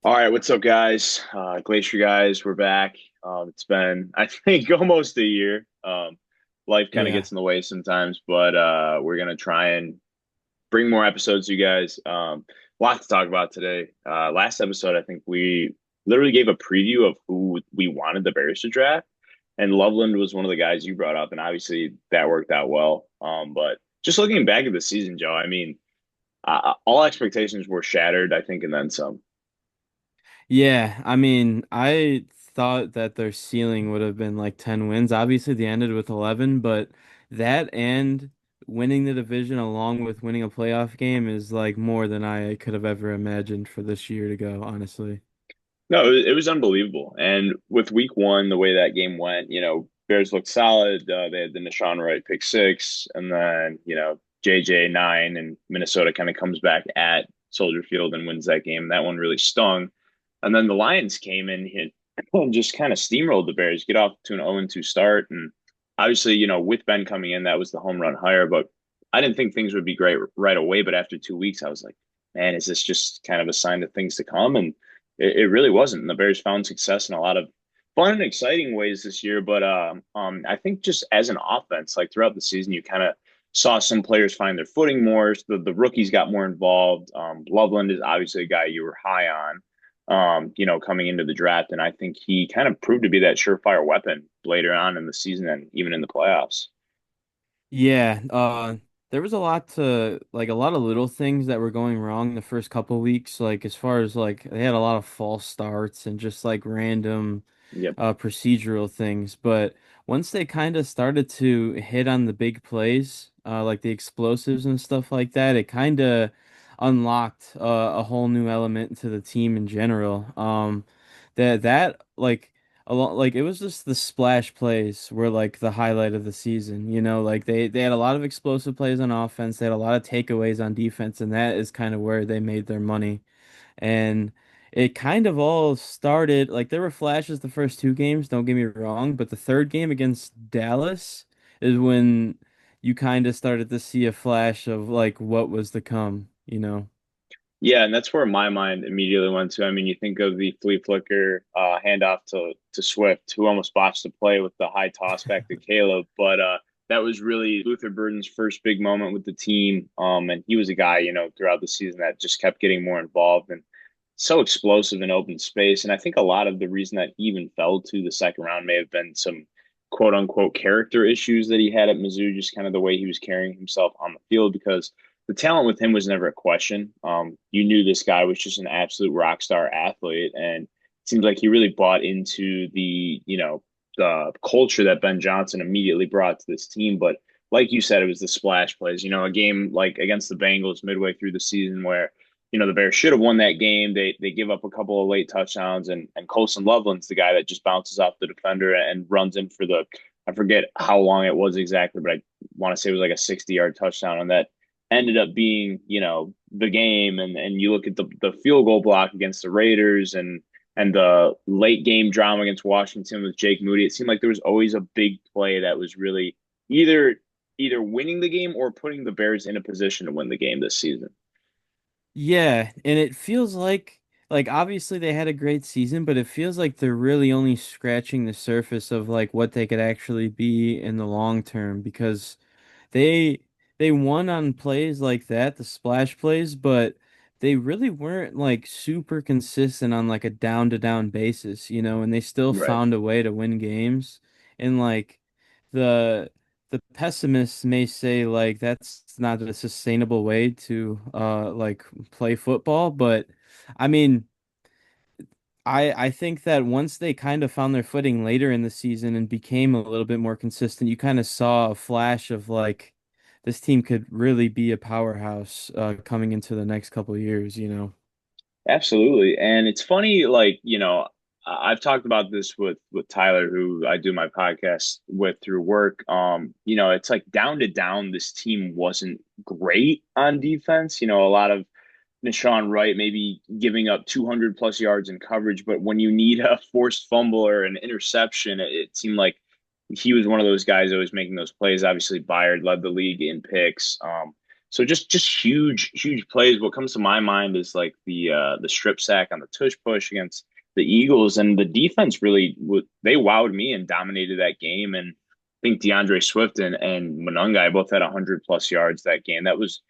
All right, what's up, guys? Glacier Guys, we're back. It's been, I think, almost a year. Life kind of Yeah. gets in the way sometimes, but we're gonna try and bring more episodes to you guys. Lot to talk about today. Last episode, I think we literally gave a preview of who we wanted the Bears to draft, and Loveland was one of the guys you brought up, and obviously that worked out well. But just looking back at the season, Joe, I mean, all expectations were shattered, I think, and then some. Yeah, I mean, I thought that their ceiling would have been like 10 wins. Obviously, they ended with 11, but that and winning the division along with winning a playoff game is like more than I could have ever imagined for this year to go, honestly. No, it was unbelievable. And with week one, the way that game went, Bears looked solid. They had the Nashawn Wright pick six, and then, JJ nine, and Minnesota kind of comes back at Soldier Field and wins that game. That one really stung. And then the Lions came in and just kind of steamrolled the Bears, get off to an 0-2 start. And obviously, with Ben coming in, that was the home run hire. But I didn't think things would be great right away. But after 2 weeks, I was like, man, is this just kind of a sign of things to come? And it really wasn't. And the Bears found success in a lot of fun and exciting ways this year. But I think just as an offense, like throughout the season, you kind of saw some players find their footing more. The rookies got more involved. Loveland is obviously a guy you were high on, coming into the draft. And I think he kind of proved to be that surefire weapon later on in the season and even in the playoffs. Yeah, there was a lot to like a lot of little things that were going wrong the first couple weeks. Like as far as like they had a lot of false starts and just like random Yep. procedural things. But once they kind of started to hit on the big plays, like the explosives and stuff like that, it kind of unlocked a whole new element to the team in general. That like a lot like it was just the splash plays were like the highlight of the season. Like they had a lot of explosive plays on offense, they had a lot of takeaways on defense, and that is kind of where they made their money. And it kind of all started like there were flashes the first two games, don't get me wrong, but the third game against Dallas is when you kind of started to see a flash of like what was to come. Yeah, and that's where my mind immediately went to. I mean, you think of the flea flicker handoff to Swift, who almost botched the play with the high toss back to Caleb, but that was really Luther Burden's first big moment with the team. And he was a guy, throughout the season that just kept getting more involved and so explosive in open space. And I think a lot of the reason that he even fell to the second round may have been some quote unquote character issues that he had at Mizzou, just kind of the way he was carrying himself on the field because the talent with him was never a question. You knew this guy was just an absolute rock star athlete, and it seems like he really bought into the culture that Ben Johnson immediately brought to this team. But like you said, it was the splash plays. A game like against the Bengals midway through the season where the Bears should have won that game. They give up a couple of late touchdowns, and Colson Loveland's the guy that just bounces off the defender and runs in for the I forget how long it was exactly, but I want to say it was like a 60-yard touchdown, and that ended up being, the game. And you look at the field goal block against the Raiders and the late game drama against Washington with Jake Moody. It seemed like there was always a big play that was really either either winning the game or putting the Bears in a position to win the game this season. Yeah, and it feels like obviously they had a great season, but it feels like they're really only scratching the surface of like what they could actually be in the long term because they they won on plays like that, the splash plays, but they really weren't like super consistent on like a down to down basis, and they still Right. found a way to win games. And like the the pessimists may say like that's not a sustainable way to like play football, but I mean I think that once they kind of found their footing later in the season and became a little bit more consistent, you kind of saw a flash of like this team could really be a powerhouse coming into the next couple of years. Absolutely. And it's funny, like, I've talked about this with Tyler, who I do my podcast with through work. It's like down to down, this team wasn't great on defense. A lot of Nashawn Wright maybe giving up 200 plus yards in coverage, but when you need a forced fumble or an interception, it seemed like he was one of those guys always making those plays. Obviously, Byard led the league in picks. So just huge plays. What comes to my mind is like the strip sack on the tush push against the Eagles, and the defense really they wowed me and dominated that game. And I think DeAndre Swift and Monungai both had 100+ yards that game. That was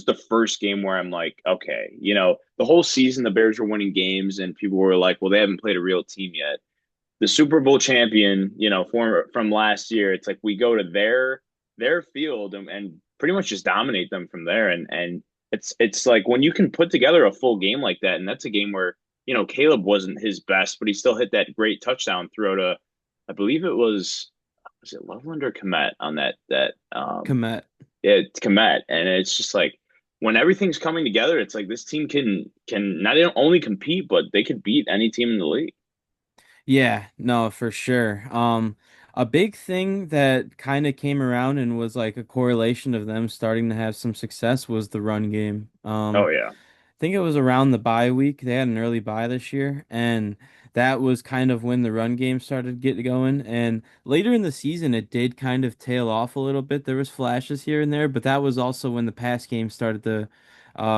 the first game where I'm like, okay, the whole season the Bears were winning games, and people were like, well, they haven't played a real team yet. The Super Bowl champion, from last year, it's like we go to their field and pretty much just dominate them from there. And it's like when you can put together a full game like that, and that's a game where Caleb wasn't his best, but he still hit that great touchdown throw to, I believe was it Loveland or Komet on that. Komet. Yeah, it's Komet, and it's just like when everything's coming together, it's like this team can not only compete, but they could beat any team in the league. Yeah, no, for sure. A big thing that kind of came around and was like a correlation of them starting to have some success was the run game. Oh yeah. I think it was around the bye week. They had an early bye this year, and that was kind of when the run game started getting going. And later in the season, it did kind of tail off a little bit. There was flashes here and there, but that was also when the pass game started to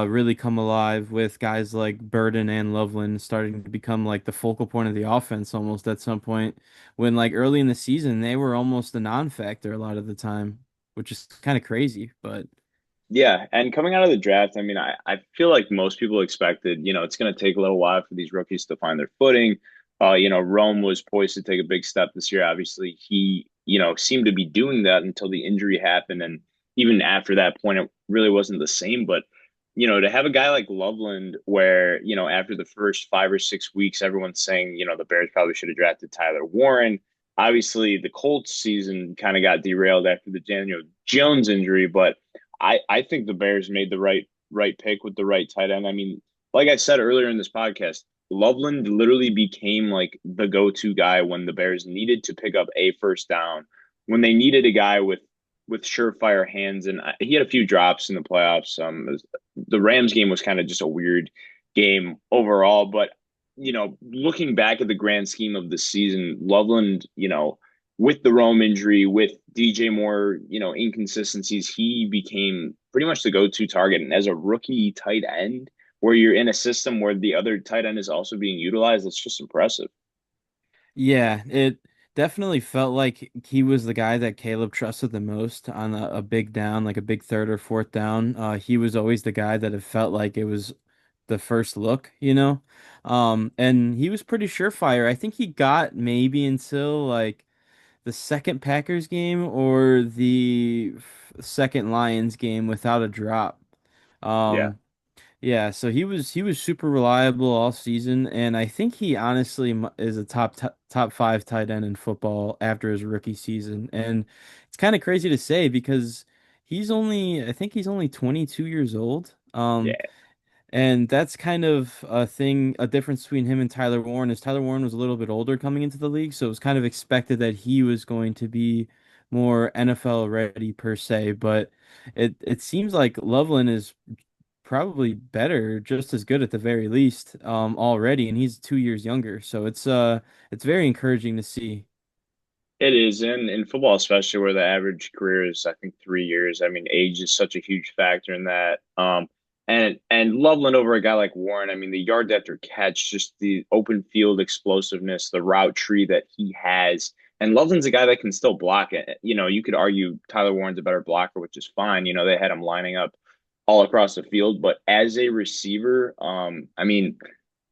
really come alive with guys like Burden and Loveland starting to become like the focal point of the offense almost at some point. When like early in the season, they were almost a non-factor a lot of the time, which is kind of crazy, but. Yeah, and coming out of the draft, I mean, I feel like most people expected, it's going to take a little while for these rookies to find their footing. Rome was poised to take a big step this year. Obviously, he, seemed to be doing that until the injury happened, and even after that point, it really wasn't the same. But to have a guy like Loveland, where after the first 5 or 6 weeks, everyone's saying, the Bears probably should have drafted Tyler Warren. Obviously, the Colts season kind of got derailed after the Daniel Jones injury, but I think the Bears made the right pick with the right tight end. I mean, like I said earlier in this podcast, Loveland literally became like the go-to guy when the Bears needed to pick up a first down, when they needed a guy with surefire hands, and he had a few drops in the playoffs. The Rams game was kind of just a weird game overall, but looking back at the grand scheme of the season, Loveland, with the Rome injury, with DJ Moore, inconsistencies, he became pretty much the go-to target. And as a rookie tight end, where you're in a system where the other tight end is also being utilized, it's just impressive. Yeah, it definitely felt like he was the guy that Caleb trusted the most on a big down, like a big third or fourth down. He was always the guy that it felt like it was the first look, you know? And he was pretty surefire. I think he got maybe until like the second Packers game or the second Lions game without a drop. Yeah. Um, yeah, so he was super reliable all season, and I think he honestly is a top five tight end in football after his rookie season. And it's kind of crazy to say because I think he's only 22 years old. Yeah. And that's kind of a difference between him and Tyler Warren is Tyler Warren was a little bit older coming into the league, so it was kind of expected that he was going to be more NFL ready per se, but it seems like Loveland is probably better, just as good at the very least, already, and he's 2 years younger. So it's very encouraging to see. It is in football, especially where the average career is, I think, 3 years. I mean, age is such a huge factor in that. And Loveland over a guy like Warren. I mean, the yards after catch, just the open field explosiveness, the route tree that he has. And Loveland's a guy that can still block it. You could argue Tyler Warren's a better blocker, which is fine. They had him lining up all across the field, but as a receiver, I mean,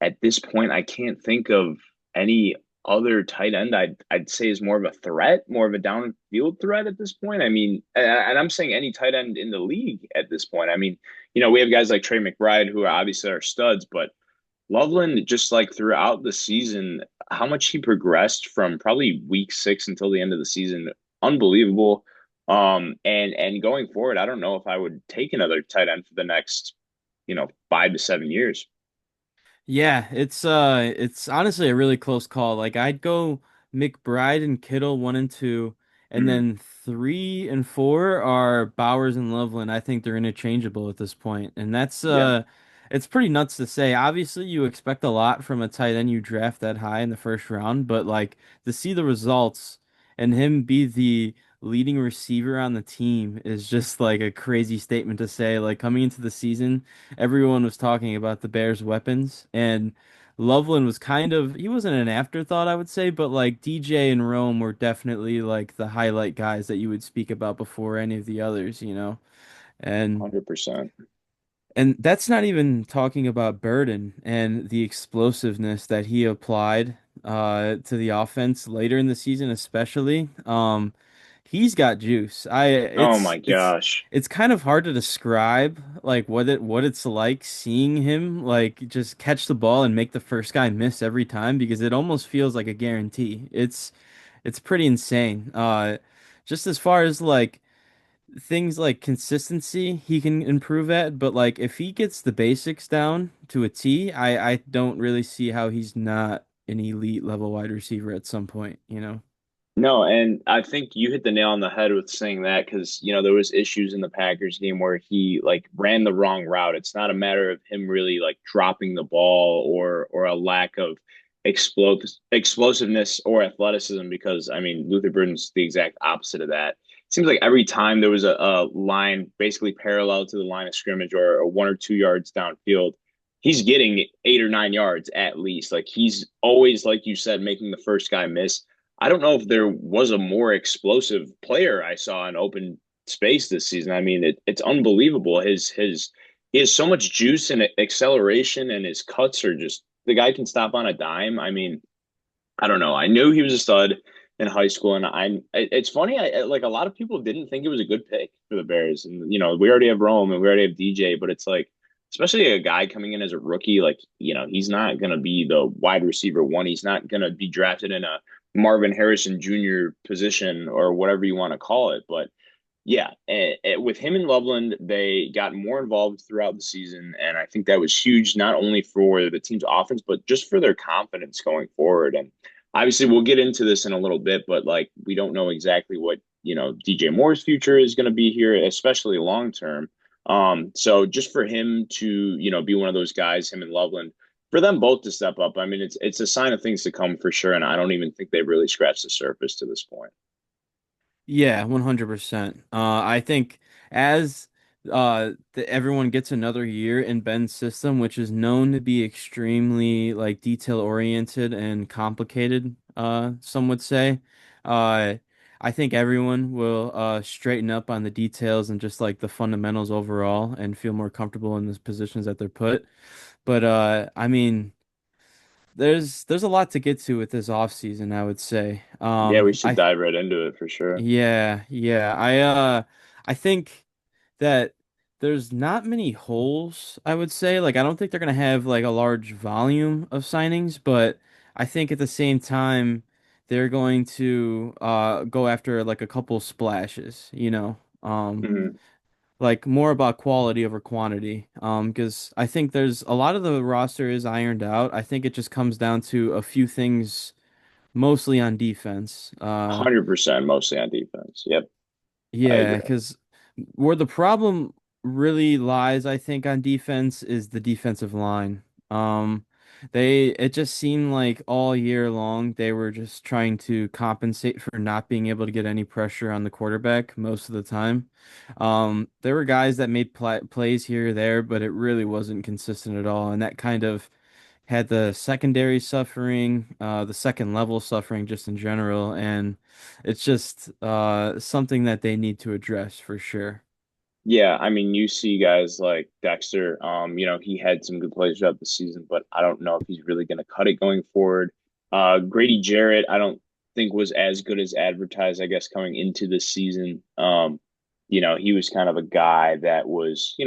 at this point, I can't think of any other tight end I'd say is more of a threat, more of a downfield threat at this point. I mean, and I'm saying any tight end in the league at this point. I mean, we have guys like Trey McBride who are obviously our studs, but Loveland, just like throughout the season, how much he progressed from probably week 6 until the end of the season, unbelievable. And going forward, I don't know if I would take another tight end for the next, 5 to 7 years. Yeah, it's honestly a really close call. Like I'd go McBride and Kittle 1 and 2, and Mhm. then 3 and 4 are Bowers and Loveland. I think they're interchangeable at this point, and that's Yeah. it's pretty nuts to say. Obviously, you expect a lot from a tight end you draft that high in the first round, but like to see the results and him be the leading receiver on the team is just like a crazy statement to say. Like coming into the season, everyone was talking about the Bears' weapons, and Loveland was he wasn't an afterthought, I would say, but like DJ and Rome were definitely like the highlight guys that you would speak about before any of the others, you know? And 100%. that's not even talking about Burden and the explosiveness that he applied to the offense later in the season, especially. He's got juice. Oh my gosh. It's kind of hard to describe like what it's like seeing him like just catch the ball and make the first guy miss every time because it almost feels like a guarantee. It's pretty insane. Just as far as like things like consistency he can improve at, but like if he gets the basics down to a T, I don't really see how he's not an elite level wide receiver at some point, you know? No, and I think you hit the nail on the head with saying that because there was issues in the Packers game where he like ran the wrong route. It's not a matter of him really like dropping the ball or a lack of explosiveness or athleticism because I mean Luther Burden's the exact opposite of that. It seems like every time there was a line basically parallel to the line of scrimmage or 1 or 2 yards downfield, he's getting 8 or 9 yards at least. Like he's always, like you said, making the first guy miss. I don't know if there was a more explosive player I saw in open space this season. I mean, it's unbelievable. He has so much juice and acceleration, and his cuts are just the guy can stop on a dime. I mean, I don't know. I knew he was a stud in high school, and it's funny. Like a lot of people didn't think it was a good pick for the Bears, and we already have Rome and we already have DJ, but it's like, especially a guy coming in as a rookie, like he's not gonna be the wide receiver one. He's not gonna be drafted in a Marvin Harrison Jr. position or whatever you want to call it, but yeah, with him and Loveland, they got more involved throughout the season, and I think that was huge, not only for the team's offense, but just for their confidence going forward. And obviously, we'll get into this in a little bit, but like we don't know exactly what DJ Moore's future is going to be here, especially long term. So just for him to be one of those guys, him and Loveland, for them both to step up, I mean, it's a sign of things to come for sure, and I don't even think they've really scratched the surface to this point. Yeah, 100%. I think as everyone gets another year in Ben's system, which is known to be extremely like detail oriented and complicated, some would say, uh, I think everyone will straighten up on the details and just like the fundamentals overall and feel more comfortable in the positions that they're put. But I mean, there's a lot to get to with this offseason, I would say. Yeah, we should dive right into it for sure. Yeah. I think that there's not many holes, I would say. Like I don't think they're gonna have like a large volume of signings, but I think at the same time they're going to go after like a couple splashes, you know. Mhm. Like more about quality over quantity. Because I think there's a lot of the roster is ironed out. I think it just comes down to a few things mostly on defense. 100% mostly on defense. Yep, I Yeah, agree. because where the problem really lies, I think, on defense is the defensive line. It just seemed like all year long they were just trying to compensate for not being able to get any pressure on the quarterback most of the time. There were guys that made plays here or there, but it really wasn't consistent at all, and that kind of had the secondary suffering, the second level suffering just in general, and it's just something that they need to address for sure. Yeah, I mean, you see guys like Dexter. He had some good plays throughout the season, but I don't know if he's really going to cut it going forward. Grady Jarrett, I don't think was as good as advertised, I guess, coming into this season. He was kind of a guy that was,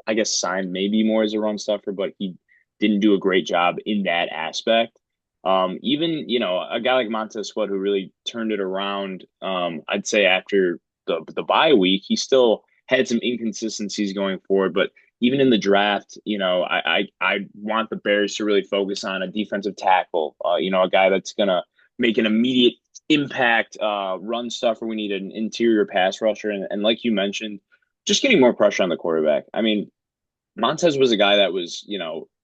I guess signed maybe more as a run stuffer, but he didn't do a great job in that aspect. Even, a guy like Montez Sweat who really turned it around, I'd say after the bye week, he still had some inconsistencies going forward. But even in the draft, I want the Bears to really focus on a defensive tackle. A guy that's gonna make an immediate impact run stuffer. We need an interior pass rusher, and like you mentioned, just getting more pressure on the quarterback. I mean, Montez was a guy that was,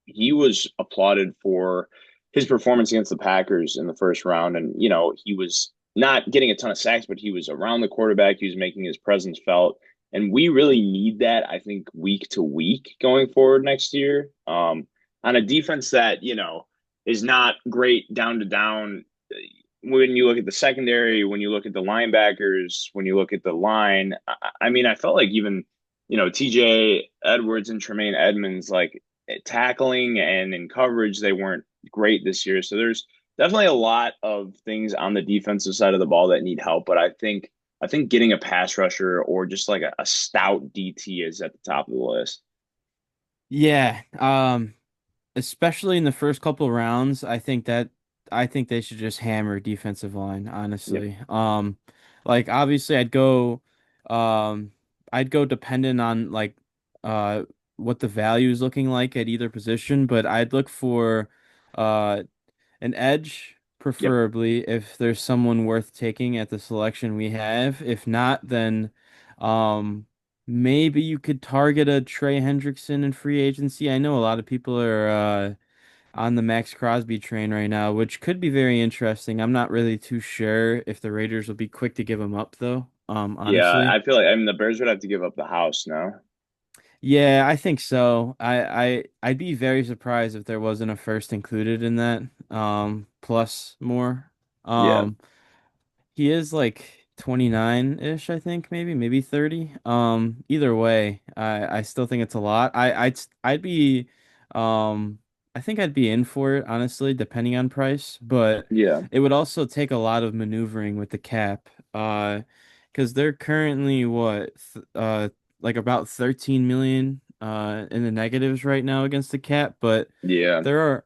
he was applauded for his performance against the Packers in the first round, and he was not getting a ton of sacks, but he was around the quarterback. He was making his presence felt. And we really need that, I think, week to week going forward next year. On a defense that, is not great down to down. When you look at the secondary, when you look at the linebackers, when you look at the line, I mean, I felt like even, TJ Edwards and Tremaine Edmonds, like tackling and in coverage, they weren't great this year. So there's definitely a lot of things on the defensive side of the ball that need help. But I think getting a pass rusher or just like a stout DT is at the top of the list. Yeah, especially in the first couple rounds, I think they should just hammer defensive line, Yep. honestly. Like obviously um I'd go dependent on like uh what the value is looking like at either position, but I'd look for uh an edge, Yep. preferably if there's someone worth taking at the selection we have. If not, then um maybe you could target a Trey Hendrickson in free agency. I know a lot of people are on the Max Crosby train right now, which could be very interesting. I'm not really too sure if the Raiders will be quick to give him up though, Yeah, honestly. I feel like the Bears would have to give up the house now. Yeah, I think so. I'd be very surprised if there wasn't a first included in that, plus more. Yeah. Um, He is like 29-ish, I think, maybe 30. Either way, I still think it's a lot. I'd be um I think I'd be in for it, honestly, depending on price, but Yeah. it would also take a lot of maneuvering with the cap. Because they're currently like about 13 million in the negatives right now against the cap, but Yeah. there are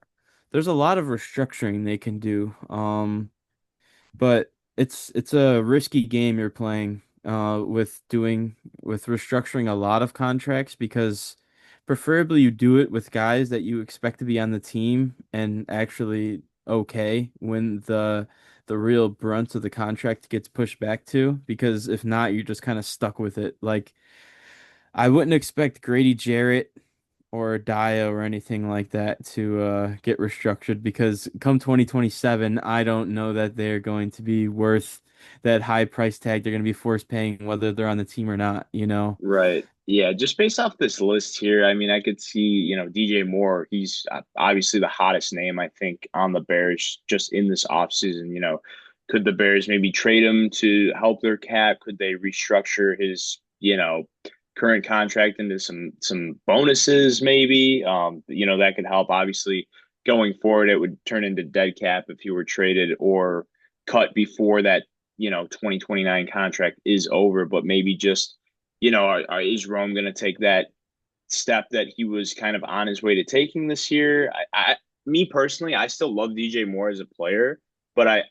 there's a lot of restructuring they can do. But it's a risky game you're playing with restructuring a lot of contracts because preferably you do it with guys that you expect to be on the team and actually okay when the real brunt of the contract gets pushed back to, because if not you're just kind of stuck with it. Like I wouldn't expect Grady Jarrett or Dio or anything like that to get restructured, because come 2027, I don't know that they're going to be worth that high price tag they're going to be forced paying whether they're on the team or not, you know? Right. Yeah. Just based off this list here, I mean, I could see, DJ Moore. He's obviously the hottest name, I think, on the Bears just in this offseason. Could the Bears maybe trade him to help their cap? Could they restructure his, current contract into some bonuses, maybe? That could help. Obviously, going forward, it would turn into dead cap if he were traded or cut before that, 2029 contract is over, but maybe just is Rome going to take that step that he was kind of on his way to taking this year? Me personally, I still love DJ Moore as a player, but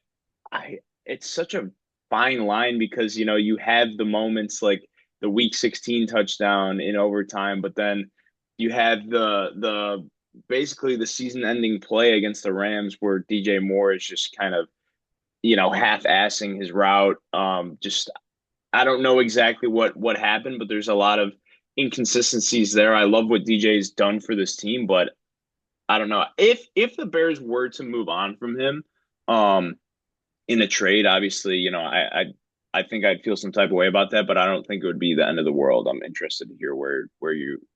it's such a fine line because you have the moments like the Week 16 touchdown in overtime, but then you have the basically the season-ending play against the Rams where DJ Moore is just kind of half-assing his route. Just I don't know exactly what happened, but there's a lot of inconsistencies there. I love what DJ's done for this team, but I don't know if the Bears were to move on from him, um, in a trade. Obviously, I think I'd feel some type of way about that, but I don't think it would be the end of the world. I'm interested to hear where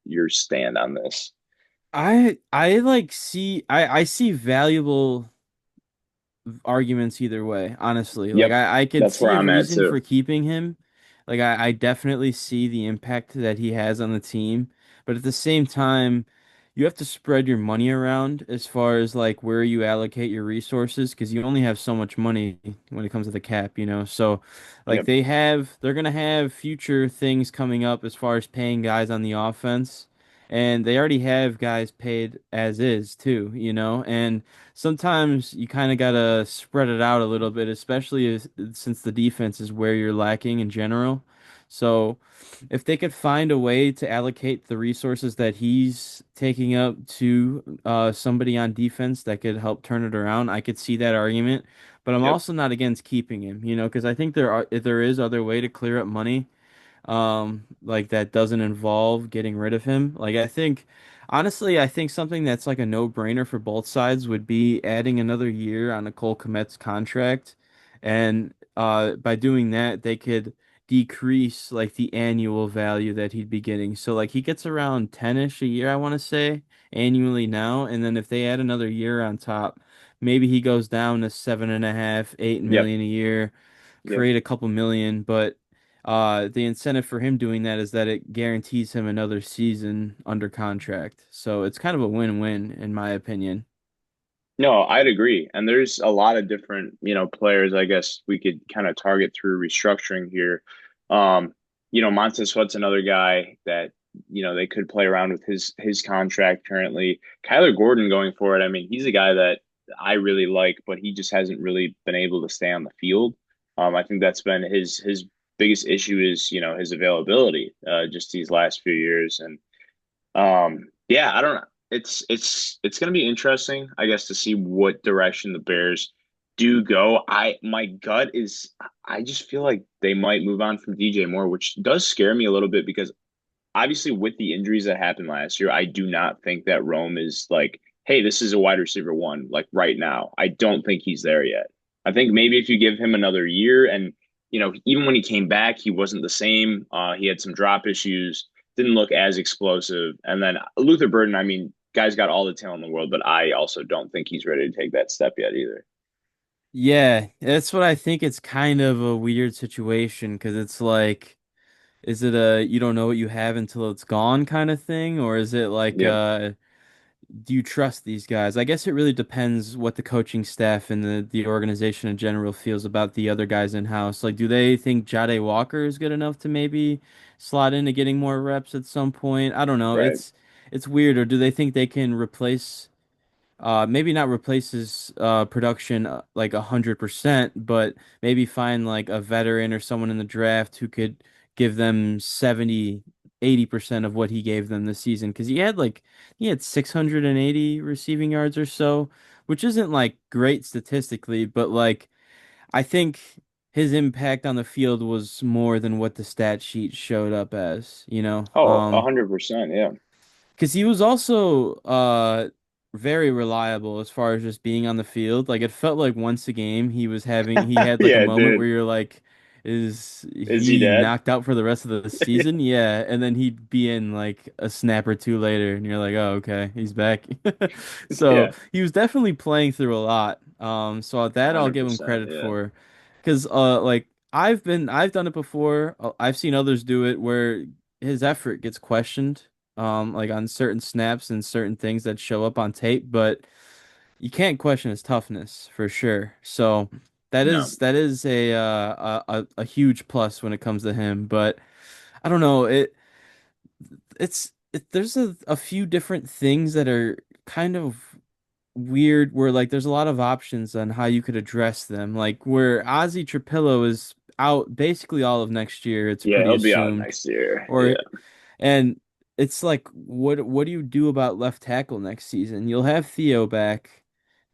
your stand on this. I see valuable arguments either way, honestly. Like Yep, I could that's where see a I'm at reason too. for keeping him. Like I definitely see the impact that he has on the team, but at the same time, you have to spread your money around as far as like where you allocate your resources, because you only have so much money when it comes to the cap, you know. So like Yep, they're gonna have future things coming up as far as paying guys on the offense. And they already have guys paid as is too, you know, and sometimes you kind of gotta spread it out a little bit, especially since the defense is where you're lacking in general. So, if they could find a way to allocate the resources that he's taking up to somebody on defense that could help turn it around, I could see that argument. But I'm yep, also not against keeping him, you know, because I think there is other way to clear up money like that doesn't involve getting rid of him. Like I think honestly, I think something that's like a no-brainer for both sides would be adding another year on a Cole Kmet's contract. And by doing that, they could decrease like the annual value that he'd be getting. So like he gets around 10-ish a year, I want to say, annually now. And then if they add another year on top, maybe he goes down to 7.5, 8 million Yep. a year, Yep. create a couple million. But the incentive for him doing that is that it guarantees him another season under contract. So it's kind of a win-win in my opinion. No, I'd agree. And there's a lot of different, players I guess we could kind of target through restructuring here. Um, Montez Sweat's another guy that, they could play around with his contract currently. Kyler Gordon going forward, I mean, he's a guy that I really like, but he just hasn't really been able to stay on the field. I think that's been his biggest issue is, his availability, just these last few years. And yeah, I don't know. It's going to be interesting, I guess, to see what direction the Bears do go. My gut is I just feel like they might move on from DJ Moore, which does scare me a little bit because obviously with the injuries that happened last year, I do not think that Rome is like, hey, this is a wide receiver one, like right now. I don't think he's there yet. I think maybe if you give him another year and even when he came back, he wasn't the same. He had some drop issues, didn't look as explosive. And then Luther Burden, I mean, guy's got all the talent in the world, but I also don't think he's ready to take that step yet either. Yeah, that's what I think. It's kind of a weird situation because it's like, is it a you don't know what you have until it's gone kind of thing, or is it like Yep. do you trust these guys? I guess it really depends what the coaching staff and the organization in general feels about the other guys in house. Like, do they think Jade Walker is good enough to maybe slot into getting more reps at some point? I don't know. Right. It's weird, or do they think they can replace? Maybe not replace his production like 100%, but maybe find like a veteran or someone in the draft who could give them 70, 80% of what he gave them this season. Because he had 680 receiving yards or so, which isn't like great statistically, but like I think his impact on the field was more than what the stat sheet showed up as, you know. Oh, 100%. Yeah. Because he was also very reliable as far as just being on the field. Like it felt like once a game he had like a Yeah, moment where dude. you're like, is Is he he dead? knocked out for the rest of the season? Yeah, and then he'd be in like a snap or two later, and you're like, oh okay, he's back. So Yeah. he was definitely playing through a lot. So that I'll give him 100%. credit Yeah. for, because like I've done it before. I've seen others do it where his effort gets questioned like on certain snaps and certain things that show up on tape, but you can't question his toughness for sure. So No. that is a huge plus when it comes to him. But I don't know, there's a few different things that are kind of weird where like there's a lot of options on how you could address them. Like where Ozzy Trapillo is out basically all of next year, it's Yeah, pretty he'll be out assumed. next year. Or Yeah. and it's like, what do you do about left tackle next season? You'll have Theo back.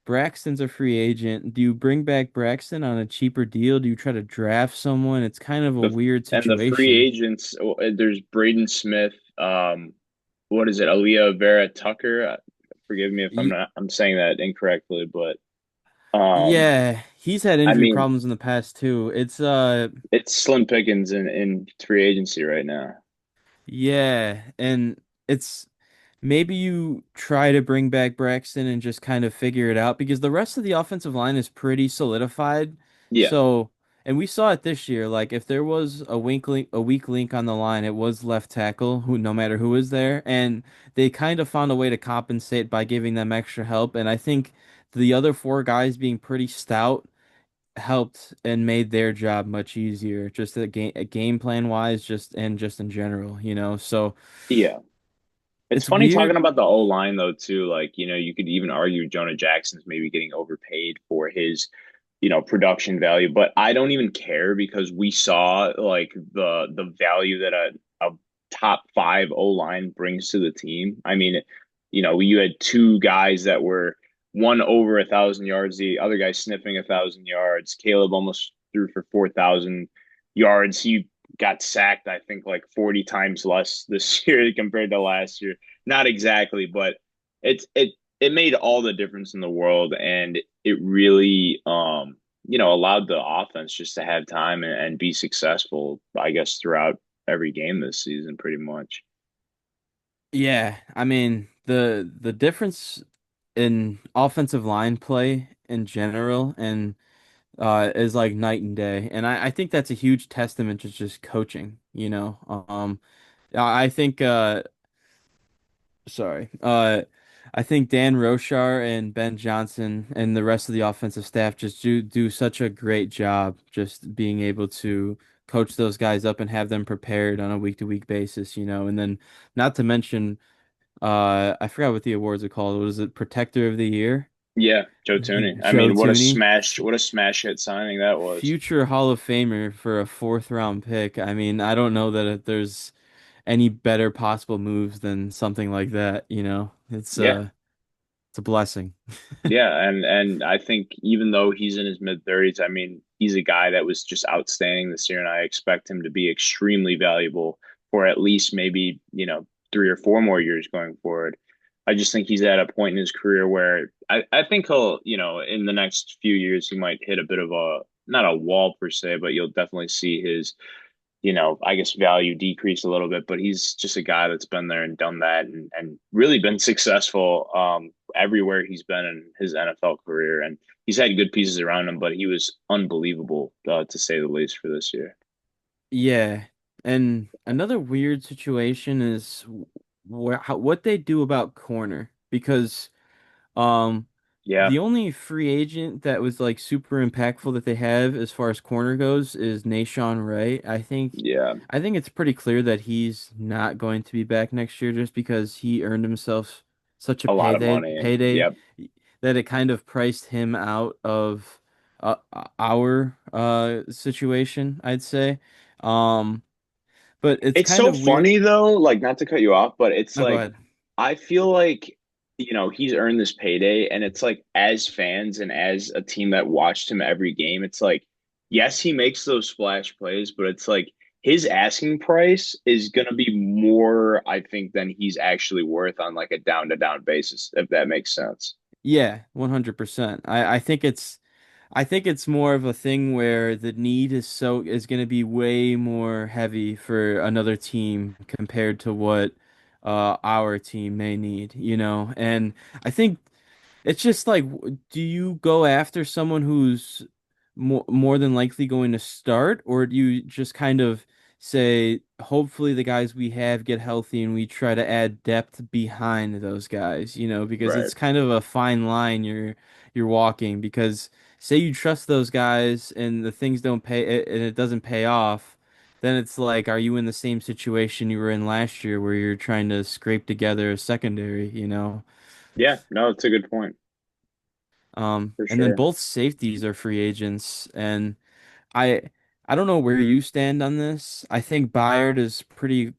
Braxton's a free agent. Do you bring back Braxton on a cheaper deal? Do you try to draft someone? It's kind of a The weird and the free situation. agents, there's Braden Smith, what is it? Aaliyah Vera Tucker. Forgive me if Y I'm saying that incorrectly, but yeah, he's had I injury mean, problems in the past too. it's slim pickings in free agency right now. Yeah, and it's maybe you try to bring back Braxton and just kind of figure it out because the rest of the offensive line is pretty solidified. Yeah. So, and we saw it this year. Like if there was a weak link on the line, it was left tackle, who no matter who is there, and they kind of found a way to compensate by giving them extra help. And I think the other four guys being pretty stout helped and made their job much easier, just a game plan wise, just in general, you know. So Yeah. It's it's funny talking weird. about the O line though too. Like, you could even argue Jonah Jackson's maybe getting overpaid for his, production value, but I don't even care because we saw like the value that a top five O line brings to the team. I mean, you had two guys that were one over 1,000 yards, the other guy sniffing 1,000 yards. Caleb almost threw for 4,000 yards. He got sacked, I think, like 40 times less this year compared to last year. Not exactly, but it it made all the difference in the world, and it really allowed the offense just to have time and be successful, I guess, throughout every game this season, pretty much. Yeah, I mean the difference in offensive line play in general and is like night and day. And I think that's a huge testament to just coaching, you know. I think sorry. I think Dan Roshar and Ben Johnson and the rest of the offensive staff just do such a great job just being able to coach those guys up and have them prepared on a week to week basis, you know. And then not to mention I forgot what the awards are called. Was it Protector of the Year? Yeah, Joe Tooney. I Joe mean, Tooney, what a smash hit signing that was. future Hall of Famer for a fourth round pick. I mean, I don't know that there's any better possible moves than something like that, you know. Yeah. It's a blessing. Yeah, and I think even though he's in his mid 30s, I mean, he's a guy that was just outstanding this year, and I expect him to be extremely valuable for at least maybe, 3 or 4 more years going forward. I just think he's at a point in his career where I think he'll, in the next few years, he might hit a bit of a not a wall per se, but you'll definitely see his I guess value decreased a little bit, but he's just a guy that's been there and done that and really been successful everywhere he's been in his NFL career. And he's had good pieces around him, but he was unbelievable to say the least for this year. Yeah. And another weird situation is what they do about corner because Um, Yeah, the only free agent that was like super impactful that they have as far as corner goes is Nashawn Wright. yeah, I think it's pretty clear that he's not going to be back next year just because he earned himself such a a lot of money. payday Yep. that it kind of priced him out of our situation, I'd say. Um, but it's It's kind so of weird. funny though, like not to cut you off, but it's No, go like ahead. I feel like he's earned this payday, and it's like as fans and as a team that watched him every game, it's like yes, he makes those splash plays, but it's like his asking price is gonna be more, I think, than he's actually worth on like a down to down basis, if that makes sense. Yeah, 100%. I think it's more of a thing where the need is going to be way more heavy for another team compared to what our team may need, you know. And I think it's just like, do you go after someone who's more than likely going to start, or do you just kind of say, hopefully the guys we have get healthy and we try to add depth behind those guys, you know, because Right. it's kind of a fine line you're walking because say you trust those guys and the things don't pay and it doesn't pay off, then it's like, are you in the same situation you were in last year where you're trying to scrape together a secondary, you know? Yeah, no, it's a good point for And then sure. both safeties are free agents, and I I don't know where you stand on this. I think Byard is pretty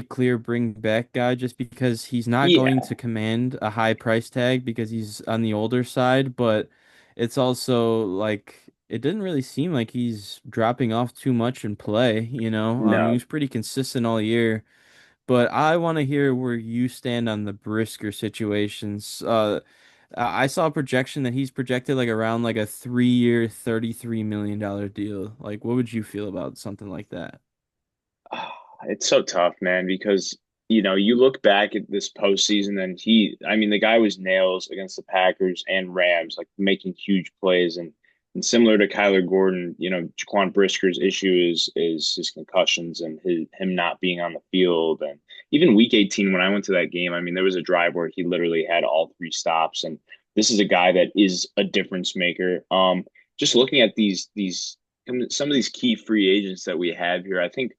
clear bring back guy just because he's not going Yeah. to command a high price tag because he's on the older side, but it's also like it didn't really seem like he's dropping off too much in play, you know. He No. was pretty consistent all year. But I want to hear where you stand on the Brisker situations. I saw a projection that he's projected like around like a 3 year, $33 million deal. Like, what would you feel about something like that? It's so tough, man, because you look back at this postseason and I mean, the guy was nails against the Packers and Rams, like making huge plays and similar to Kyler Gordon, Jaquan Brisker's issue is his concussions and him not being on the field. And even week 18, when I went to that game, I mean, there was a drive where he literally had all three stops. And this is a guy that is a difference maker. Just looking at these some of these key free agents that we have here, I think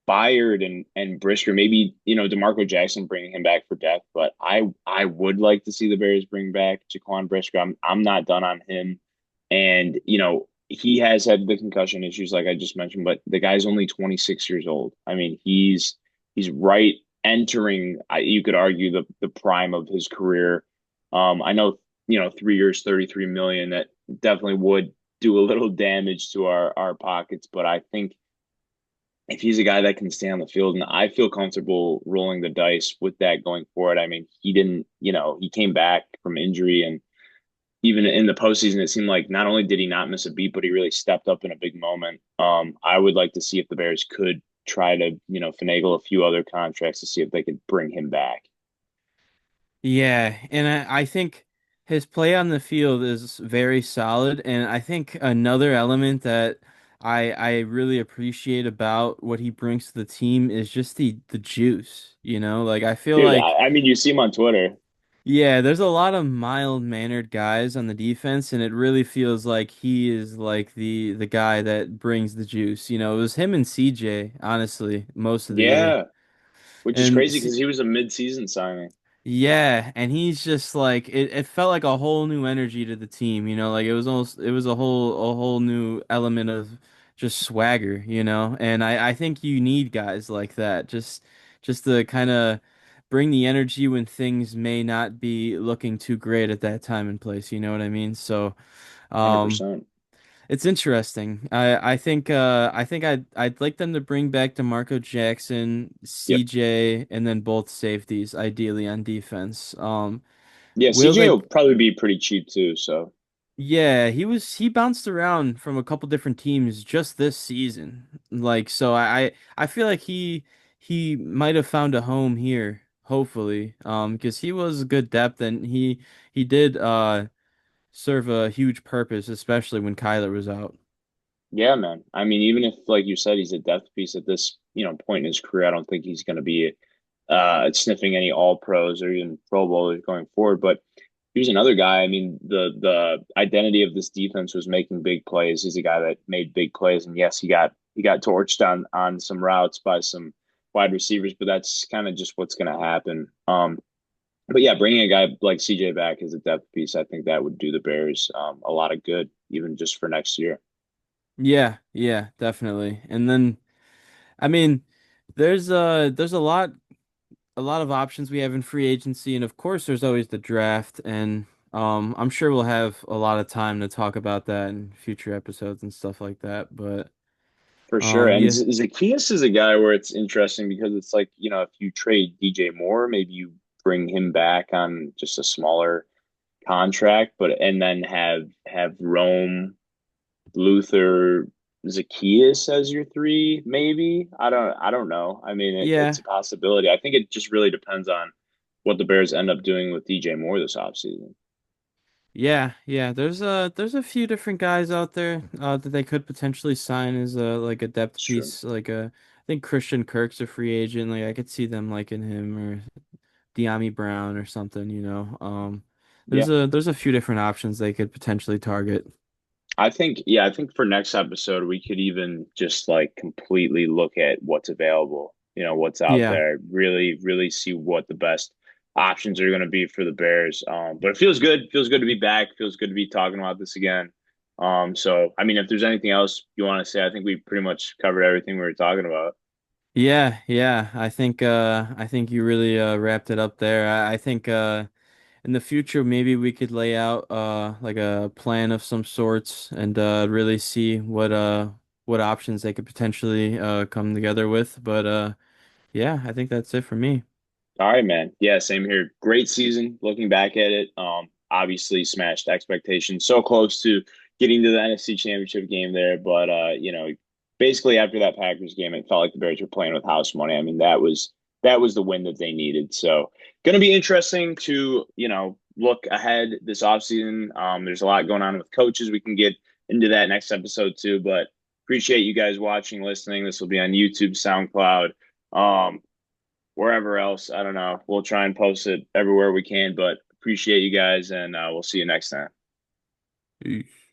Byard and Brisker, maybe DeMarco Jackson bringing him back for depth, but I would like to see the Bears bring back Jaquan Brisker. I'm not done on him, and he has had the concussion issues like I just mentioned, but the guy's only 26 years old. I mean, he's right entering. You could argue the prime of his career. I know 3 years, 33 million. That definitely would do a little damage to our pockets, but I think if he's a guy that can stay on the field, and I feel comfortable rolling the dice with that going forward. I mean, he didn't, he came back from injury and, even in the postseason, it seemed like not only did he not miss a beat, but he really stepped up in a big moment. I would like to see if the Bears could try to, finagle a few other contracts to see if they could bring him back. Yeah, and I think his play on the field is very solid, and I think another element that I really appreciate about what he brings to the team is just the juice, you know? Like I feel Dude, like I mean, you see him on Twitter. yeah, there's a lot of mild-mannered guys on the defense, and it really feels like he is like the guy that brings the juice. You know, it was him and CJ, honestly, most of the year. Yeah, which is And crazy because he was a mid-season signing. yeah, and he's just like it felt like a whole new energy to the team, you know, like it was a whole new element of just swagger, you know. And I think you need guys like that just to kind of bring the energy when things may not be looking too great at that time and place, you know what I mean? So, um 100%. it's interesting. I think I'd like them to bring back DeMarco Jackson, Yep. CJ, and then both safeties, ideally on defense. Yeah, Will CJ they will probably be pretty cheap too. So Yeah, he bounced around from a couple different teams just this season. Like so I feel like he might have found a home here, hopefully. Because he was good depth and he did serve a huge purpose, especially when Kyler was out. yeah, man. I mean, even if, like you said, he's a depth piece at this, point in his career, I don't think he's going to be sniffing any All Pros or even Pro Bowlers going forward. But here's another guy. I mean, the identity of this defense was making big plays. He's a guy that made big plays, and yes, he got torched on some routes by some wide receivers, but that's kind of just what's going to happen. But yeah, bringing a guy like CJ back as a depth piece, I think that would do the Bears a lot of good, even just for next year. Yeah, yeah, definitely. And then I mean, there's a lot of options we have in free agency, and of course there's always the draft, and I'm sure we'll have a lot of time to talk about that in future episodes and stuff like that. But For sure. And yeah, Zacchaeus is a guy where it's interesting because it's like, if you trade DJ Moore, maybe you bring him back on just a smaller contract, but and then have Rome, Luther, Zacchaeus as your three, maybe. I don't know. I mean, it's yeah, a possibility. I think it just really depends on what the Bears end up doing with DJ Moore this offseason. yeah. There's a few different guys out there that they could potentially sign as a like a depth It's true. piece. Like I think Christian Kirk's a free agent. Like I could see them liking him or De'Ami Brown or something. You know, Yeah. there's a few different options they could potentially target. I think for next episode, we could even just like completely look at what's available, what's out Yeah. there, really, really see what the best options are going to be for the Bears. But it feels good to be back, feels good to be talking about this again. So, I mean, if there's anything else you want to say, I think we pretty much covered everything we were talking about Yeah. I think you really wrapped it up there. I think in the future maybe we could lay out like a plan of some sorts and really see what options they could potentially come together with. But yeah, I think that's it for me. All right, man. Yeah, same here. Great season. Looking back at it, obviously smashed expectations. So close to getting to the NFC Championship game there, but basically after that Packers game, it felt like the Bears were playing with house money. I mean, that was the win that they needed. So, going to be interesting to look ahead this offseason. There's a lot going on with coaches. We can get into that next episode too, but appreciate you guys watching, listening. This will be on YouTube, SoundCloud. Wherever else. I don't know. We'll try and post it everywhere we can, but appreciate you guys and we'll see you next time. Peace.